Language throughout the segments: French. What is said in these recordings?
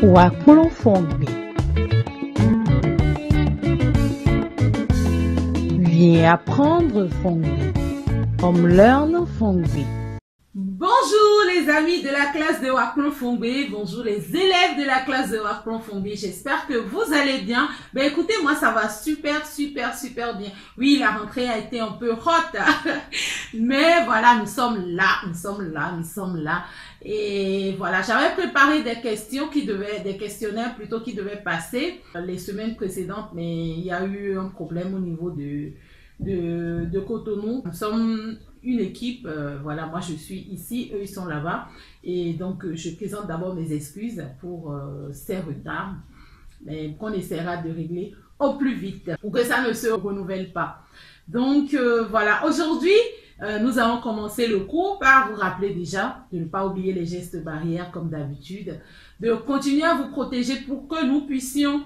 Wakplo Fongbe. Viens apprendre Fongbe. Comme Learn Fongbe. Bonjour les amis de la classe de Wakplo Fongbe, bonjour les élèves de la classe de Wakplo Fongbe, j'espère que vous allez bien. Ben écoutez, moi ça va super bien. Oui, la rentrée a été un peu hot, mais voilà, nous sommes là. Et voilà, j'avais préparé des questionnaires plutôt qui devaient passer les semaines précédentes, mais il y a eu un problème au niveau de Cotonou. Nous sommes une équipe, voilà, moi je suis ici, eux ils sont là-bas, et donc je présente d'abord mes excuses pour ces retards, mais qu'on essaiera de régler au plus vite pour que ça ne se renouvelle pas. Donc voilà, aujourd'hui nous allons commencer le cours par vous rappeler déjà de ne pas oublier les gestes barrières comme d'habitude, de continuer à vous protéger pour que nous puissions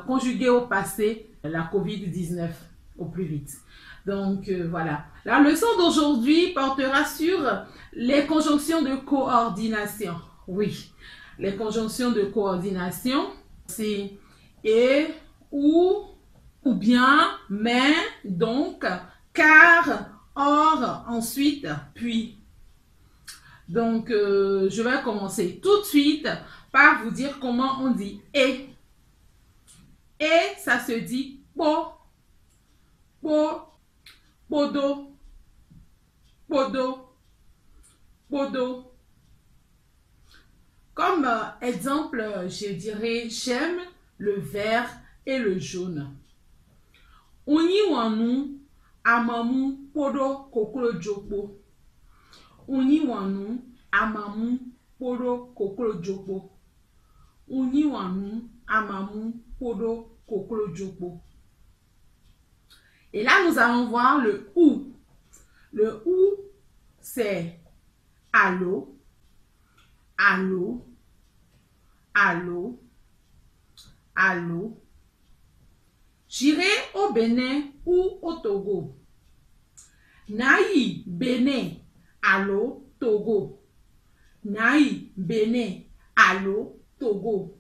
conjuguer au passé la COVID-19 au plus vite. Donc voilà, la leçon d'aujourd'hui portera sur les conjonctions de coordination. Oui, les conjonctions de coordination, c'est et, ou bien, mais, donc, car, or, ensuite, puis. Donc je vais commencer tout de suite par vous dire comment on dit et. Et ça se dit po, po, podo, podo, podo. Comme exemple, je dirais j'aime le vert et le jaune. Uni wanu amamu podo kokoro jopo. Uni wanu amamu podo kokoro jopo. Uni wanu amamu podo kokoro jopo. Et là, nous allons voir le ou. Le ou, c'est allô, allô, allô, allô. J'irai au Bénin ou au Togo. Naï, Bénin, allô, Togo. Naï, Bénin, allô, Togo.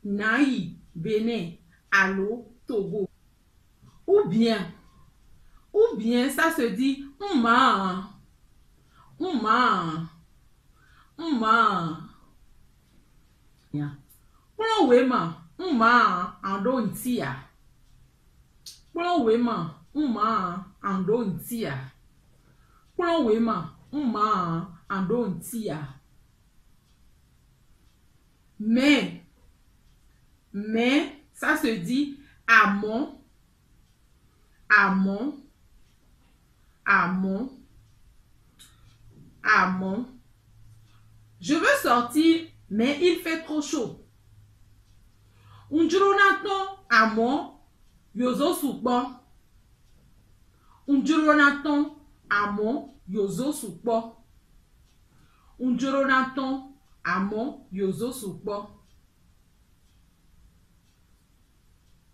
Naï, Bénin, allô, Togo. Ou bien ça se dit mma, mma, mma. Plon wema, mma ando ntia. Plon wema, mma ando ntia. Plon wema, mma ando ntia. Mais ça se dit amont, amont, amont, amont. Je veux sortir, mais il fait trop chaud. Unjuronaton amont, yozo soukbo. Unjuronaton amont, yozo soukbo. Unjuronaton amont, yozo soukbo.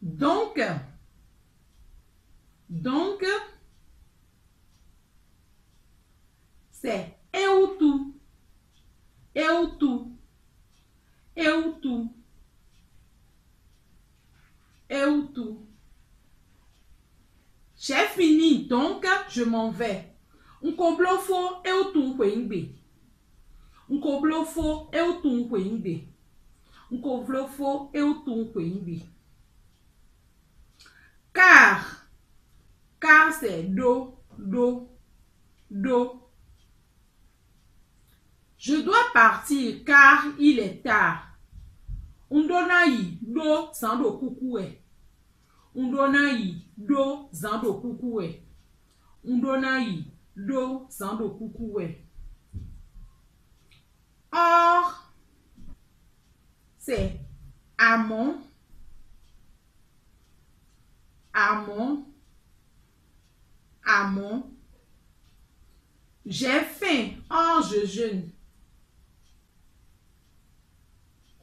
Donc, c'est eutu, eutu, eutu, eutu. J'ai fini, donc je m'en vais. Unkoblofo eutu kwengbe. Unkoblofo eutu kwengbe. Unkoblofo eutu kwengbe. Car c'est do. Je dois partir car il est tard. Undonayi do zando kukue. Undonayi do zando kukue. Undonayi do zando kukue. Or, c'est amont, amont, amont. J'ai faim, or je jeûne.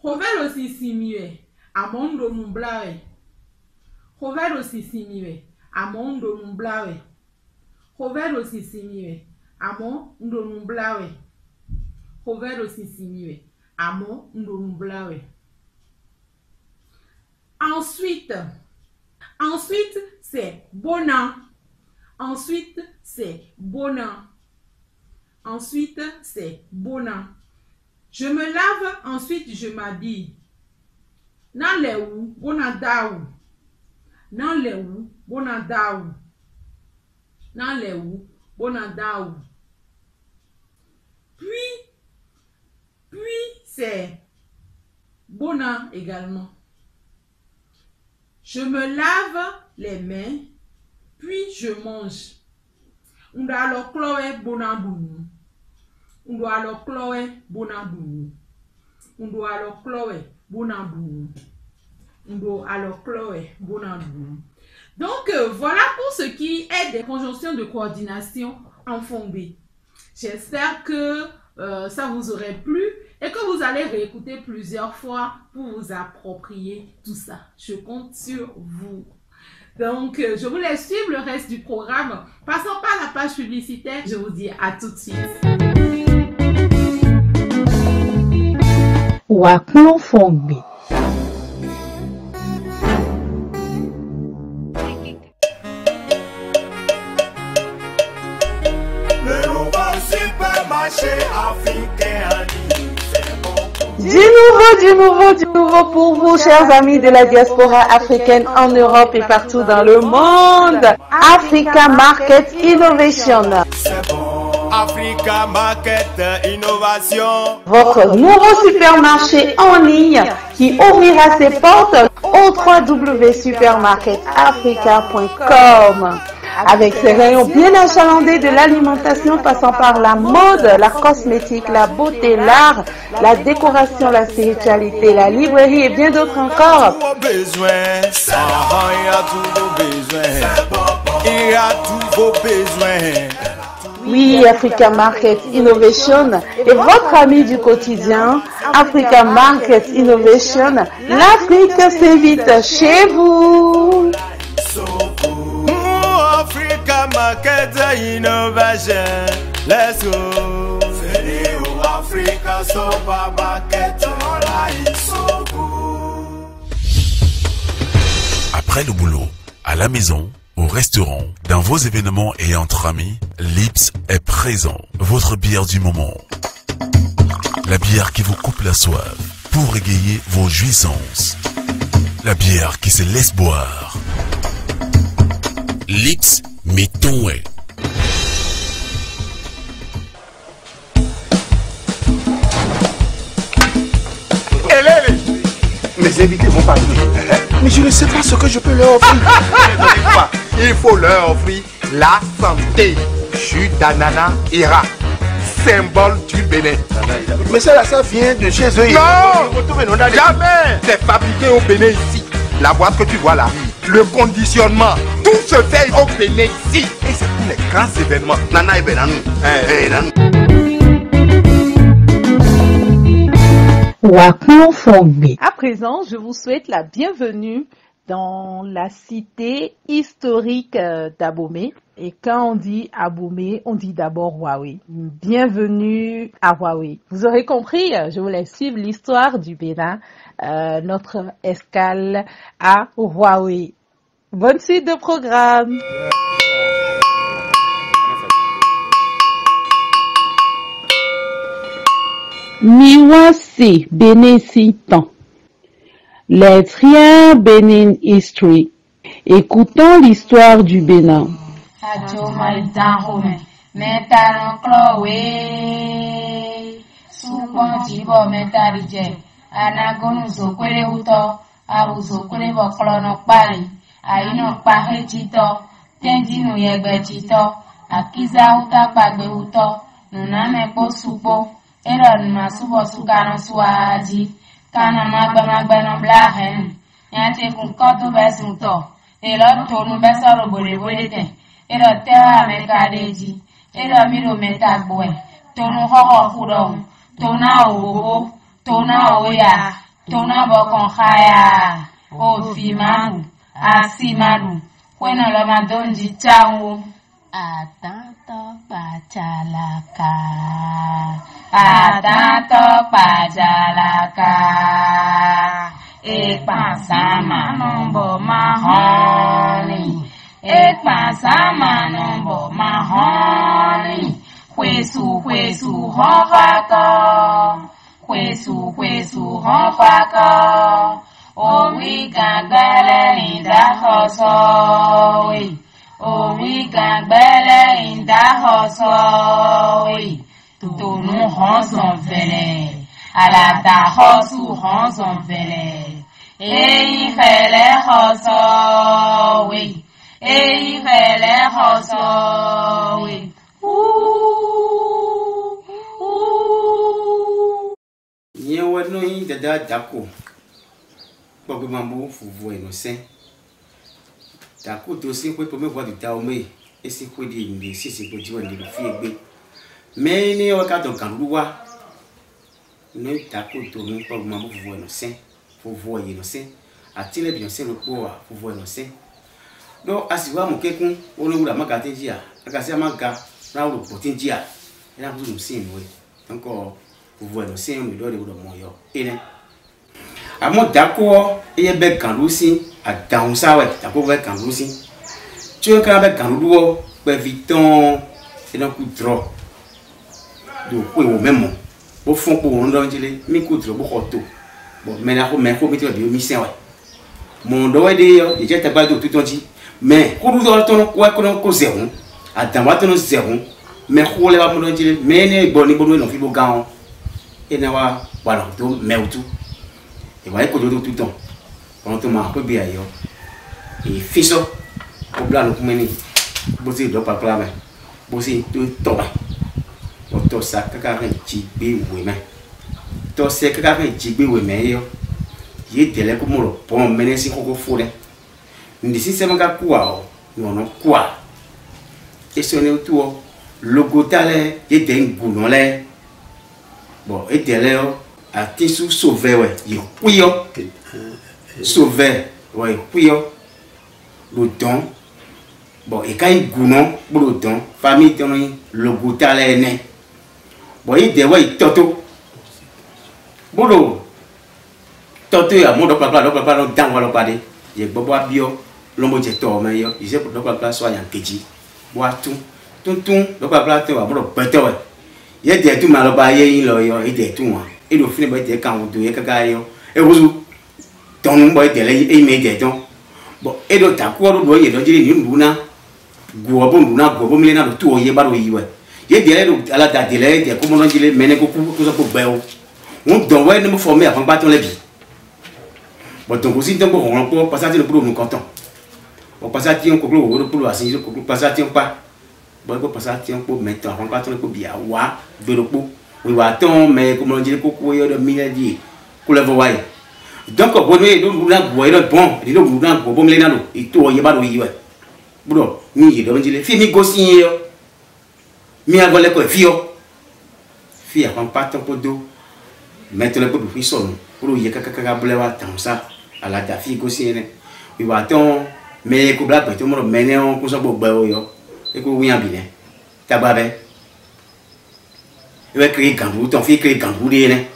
Rovelo sisimiwe, amondo numblawe. Rovelo sisimiwe, amondo numblawe. Rovelo sisimiwe, amondo numblawe. Rovelo sisimiwe, amondo numblawe. Ensuite, c'est bona. Ensuite, c'est bona. Ensuite, c'est bona. Je me lave, ensuite je m'habille. Nan le ou, bona daou. Nan le ou, bona daou. Nan le ou, bona daou. Puis c'est bona également. Je me lave les mains, puis je mange. On doit alors cloer bona bounu. On doit alors cloer bona bounu. On doit alors cloer bona bounu. On doit alors cloer bona bounu. Donc, voilà pour ce qui est des conjonctions de coordination en fongbe. J'espère que ça vous aurait plu et que vous allez réécouter plusieurs fois pour vous approprier tout ça. Je compte sur vous. Donc, je vous laisse suivre le reste du programme. Passons par la page publicitaire. Je vous dis à tout de suite. Waklon Fongbe. Le nouveau supermarché africain. Du nouveau pour vous, chers amis de la diaspora africaine en Europe et partout dans le monde. Africa Market Innovation. C'est bon. Africa Market Innovation. Votre nouveau supermarché en ligne qui ouvrira ses portes au www.supermarketafrica.com. Avec ses rayons bien achalandés de l'alimentation passant par la mode, la cosmétique, la beauté, l'art, la décoration, la spiritualité, la librairie et bien d'autres encore. Oui, Africa Market Innovation est votre ami du quotidien. Africa Market Innovation, l'Afrique s'invite chez vous. Africa Market Innovation, let's go. Venez au Africa Supermarket, Après le boulot, à la maison, au restaurant, dans vos événements et entre amis, Lips est présent. Votre bière du moment. La bière qui vous coupe la soif pour égayer vos jouissances. La bière qui se laisse boire. Lips Metonwe. Mes invités vont partir. Mais je ne sais pas ce que je peux leur offrir. Il faut leur offrir la santé. Jus d'ananas Ira, symbole du Bénin. Mais ça vient de chez eux. Non, jamais. C'est fabriqué au Bénin ici. La boîte que tu vois là, le conditionnement, tout se fait au Bénin ici. Et c'est pour les grands événements. Nana et Benanou. Waklon Fongbe. À présent, je vous souhaite la bienvenue dans la cité historique d'Abomey. Et quand on dit Abomey, on dit d'abord Huawei. Bienvenue à Huawei. Vous aurez compris, je vous laisse suivre l'histoire du Bénin, notre escale à Huawei. Bonne suite de programme. Miwasi Benin Sitan. Let's hear Benin history. Écoutons l'histoire du Bénin. Eron masubo sukano suaji kana magba blahen yate kun koto besunto ero tonu besaro bole ten ero tewa mekadeji ero miro metagboe tonu hoho fudon tona ogogo tona oya tona bokon khaya o fimanu asimanu kwena lo madonji changu atanto pachalaka Atato pajalaka Ekpasama nombo mahoni. Ekpasama nombo mahoni. Kwesu honfako. Kwesu honfako. Owi gagbele inda hosowi. Owi gagbele inda hosowi. Tonu honson vele. Alata hosu honson vele. Ei vele hosowi. Ei vele hosowi. Nyewe no yin dada dako. Gbogbo mambo fuvu innocent. Dako to si pe po me gwa du ta o me. Esi ko di inde sisi ko jiwa ndi fi egbe. Me ni o ka to kan luwa. No dako to me gbogbo mambo fuvu innocent. Fuvu innocent. Atile bi innocent lo po fuvu innocent. Do asiwa mo kekun olowura maka tinjia. Aka si amaka na wo po tinjia. Ina ku no sin we. Nko fuvu innocent mi do de wo mo yo. Ene Amo dako eye be kanlusi adaun sawe dako be kanlusi tu ka be kanluo pe viton e don ku dro do ko wo memo o fun po won don jile mi ku dro bo khoto bo me ko mi ti bi omi sen wa mo do we de yo je ta ba do tuton ji me ko du do ton ko zehun adan wa ton zehun me ko le ba mo don jile me ne igbo ni bo no fi bo gan e na wa lo do me utu et voyez que tout le temps quand on m'a peu bien yo et fiso au blanc nous mener bosser do papa mais bosser tout tombe auto ça kaka jigbe we mais to se kaka jigbe we mais yo ye tele ko mo lo pon mene si koko fure ndi système ka kwa o no kwa et so ne tout logo tale ye den gunon le bon et tele ati sous sauver ouais il couillon sauver ouais couillon le don bon et quand il gounon pour le don famille ton le gouta là né bon il de ouais toto bolo toto ya mo do papa no dan wala pade ye bobo abio lombo je to me yo il se do papa so ya keji wa tun do papa to wa mo beto ouais ye de tu malo ba ye yin lo yo e de tu wa et le film était quand on doit kakayo et vous ton boy de et médiatement bon et le takwa do doye do jiri ni mbuna go bo mlena do to ye ba do yiwe ye de ala da de le de ko mo no jile mene ko so ko bewo on don we ni mo former avant ba ton le bi bon donc aussi donc on ko passer le pour nous content on passer ti on ko lo pour asin ko passer ti on pas bon ko passer ti on ko mettre avant ba ton le ko bia wa de le po we wa ton mais comme on dit ko yo de miladi ko le voyer donc bon we do na boy do bon di do na bo mle na do ito ye ba do yiwe bro mi ye do njile fi mi go sin yo mi agole ko fi yo fi a kon paton ko do mettre le ko bi so pour ye kaka bule wa tan sa ala da fi go sin ne we wa ton mais ko bla pe to mo mene on ko so gbogbo yo e ko wi an bi ne tababe we créer gandou ton fi créer gandou de ne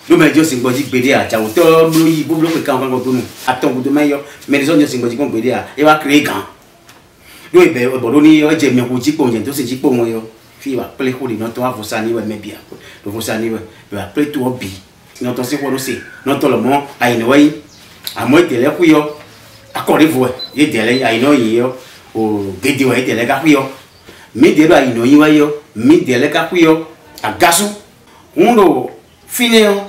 do me jo singboji gbede a ja o to blo yi bo blo pe kan ko nu aton do me yo me les onjo singboji kon gbede a e wa créer gan do e be bo do ni o je mi ko ji po nje to se ji po won yo fi wa ple ko di no to avosa ni we me bia do vosa ni we be wa ple to bi no to se ko do se no to lo mo ai no we amo de le ku yo akore vo ye de le ai no yi yo o gede we de le ka ku yo mi de lo ai no yi wa yo mi de le ka ku yo agasu undo fineo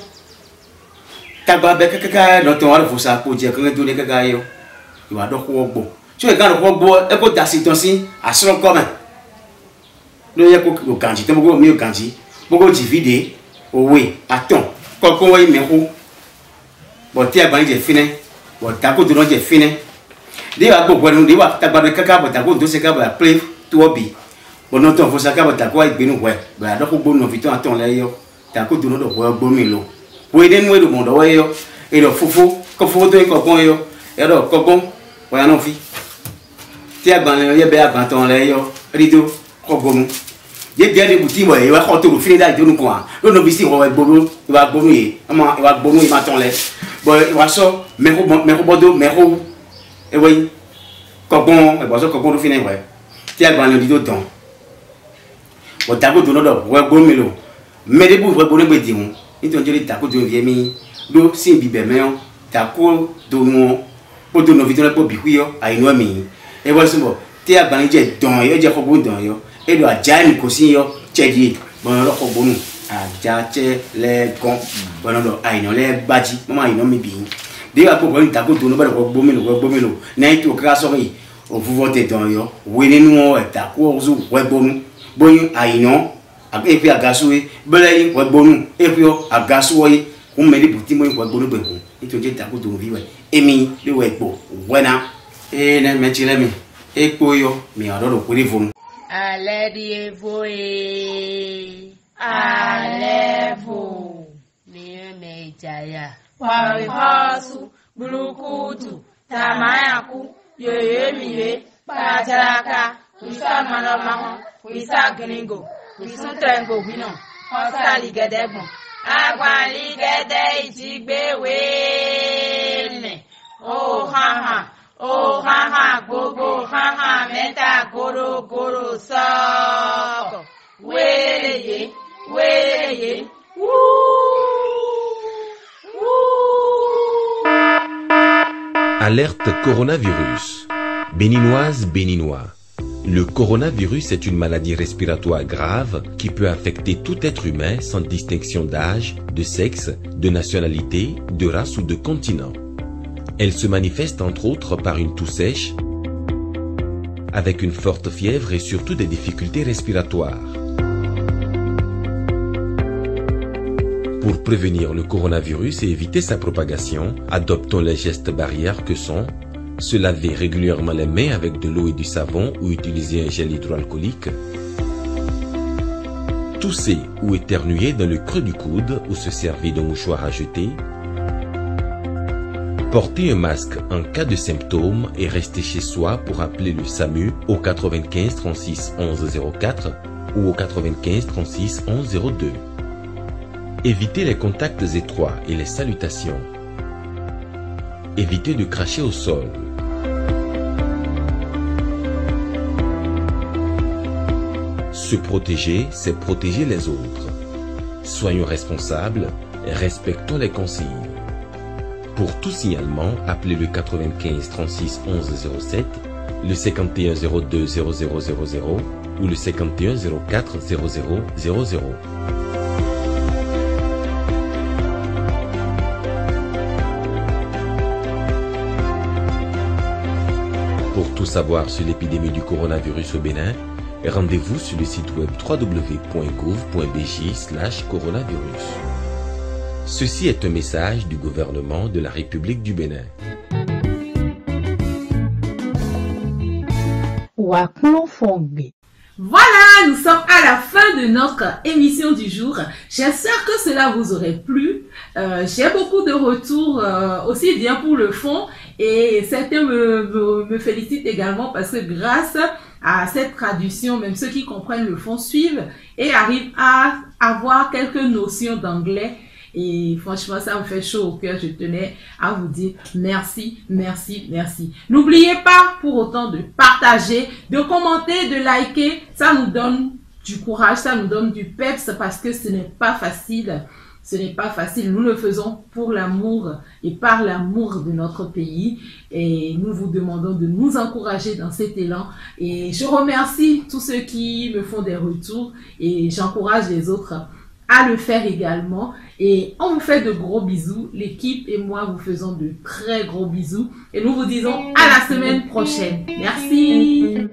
tagba be kaka no to wa fo sa ko je kan do le kaka yo iwa do ko gbo so e kan ko gbo e ko dasi ton si asro ko me lo ye ko ganji te mo mi o ganji mo ko ji vide owe aton ko ko we me ko bo ti agba je fine bo ta ko do no je fine de wa gbo no de wa tagba be kaka bo ta ko do se ka ba play to obi bono to fo saka bota ko igbenu we ba do ko gbonu fi to aton le yo ta ko do no do ko gbo mi lo we de nwe do mo do we yo e do fufu ko fufu to ko kon yo e do ko gon wa ya no fi ti agban le ye be agban ton le yo ri do ko gbomu J'ai bien des boutiques, il va compter au fil de nous quoi. Le novice, il va bono, il va bonouiller, il va bonouiller, il va t'enlever. Bon, il va sortir, mais Bordeaux, mais et oui, Cocon, et Bordeaux, Cocon, le final, ouais. Tiens, le banlieue du temps. Bon, t'as beau donner d'or, ouais, bon mélo. Mais les bouts, ouais, bon, les dire, ils t'ont dit, t'as coûté un vieil mi, l'eau, c'est un bibé, mais t'as coûté de mon, pour de nos vidéos, pour biquio, à une ami. Et voilà, c'est bon. Tiens, le banlieue, dans, il y a beaucoup dans yo. Et doit jamais causer yo tchèdi bon alors ko bonu a jache les con bon alors ai no les baji maman ino mi bi de wa ko bon ta ko to no ba ko bomelo na ito ka so yi o fu vote don yo we ni nu e ta ko zu we bonu boyin ai no a e fi agasu e bele yi we bonu e fi o agasu wo yi ko me li buti mo yi we bonu be ko ito je ta ko to vi we emi le we gbo wena e na me chile mi e ko yo mi adoro ko ri fun. Allez vous, mieux jaya. Warihasu, bulukutu, tamayaku, yoyemiye, pajaraka, wisa manomahon, wisa gringo, wisu trengo wino, osa ligedebo, agwa ligede ijigbewe ne, oh ha. Oh ha ha gogo ha ha meta goro goro so weye woo. Alerte coronavirus. Béninoise, béninois. Le coronavirus est une maladie respiratoire grave qui peut affecter tout être humain sans distinction d'âge, de sexe, de nationalité, de race ou de continent. Elle se manifeste entre autres par une toux sèche, avec une forte fièvre et surtout des difficultés respiratoires. Pour prévenir le coronavirus et éviter sa propagation, adoptons les gestes barrières que sont se laver régulièrement les mains avec de l'eau et du savon ou utiliser un gel hydroalcoolique, tousser ou éternuer dans le creux du coude ou se servir d'un mouchoir à jeter, porter un masque en cas de symptômes et rester chez soi pour appeler le SAMU au 95 36 11 04 ou au 95 36 11 02. Éviter les contacts étroits et les salutations. Éviter de cracher au sol. Se protéger, c'est protéger les autres. Soyons responsables et respectons les consignes. Pour tout signalement, appelez le 95 36 11 07, le 51 02 0000 ou le 51 04 0000. Pour tout savoir sur l'épidémie du coronavirus au Bénin, rendez-vous sur le site web www.gouv.bj/coronavirus. Ceci est un message du gouvernement de la République du Bénin. Voilà, nous sommes à la fin de notre émission du jour. J'espère que cela vous aurait plu. J'ai beaucoup de retours, aussi bien pour le fond, et certains me félicitent également parce que grâce à cette traduction, même ceux qui comprennent le fond suivent et arrivent à avoir quelques notions d'anglais. Et franchement, ça me fait chaud au cœur. Je tenais à vous dire merci, merci, merci. N'oubliez pas pour autant de partager, de commenter, de liker. Ça nous donne du courage, ça nous donne du peps parce que ce n'est pas facile. Ce n'est pas facile. Nous le faisons pour l'amour et par l'amour de notre pays. Et nous vous demandons de nous encourager dans cet élan. Et je remercie tous ceux qui me font des retours et j'encourage les autres à le faire également. Et on vous fait de gros bisous. L'équipe et moi vous faisons de très gros bisous. Et nous vous disons à la semaine prochaine. Merci.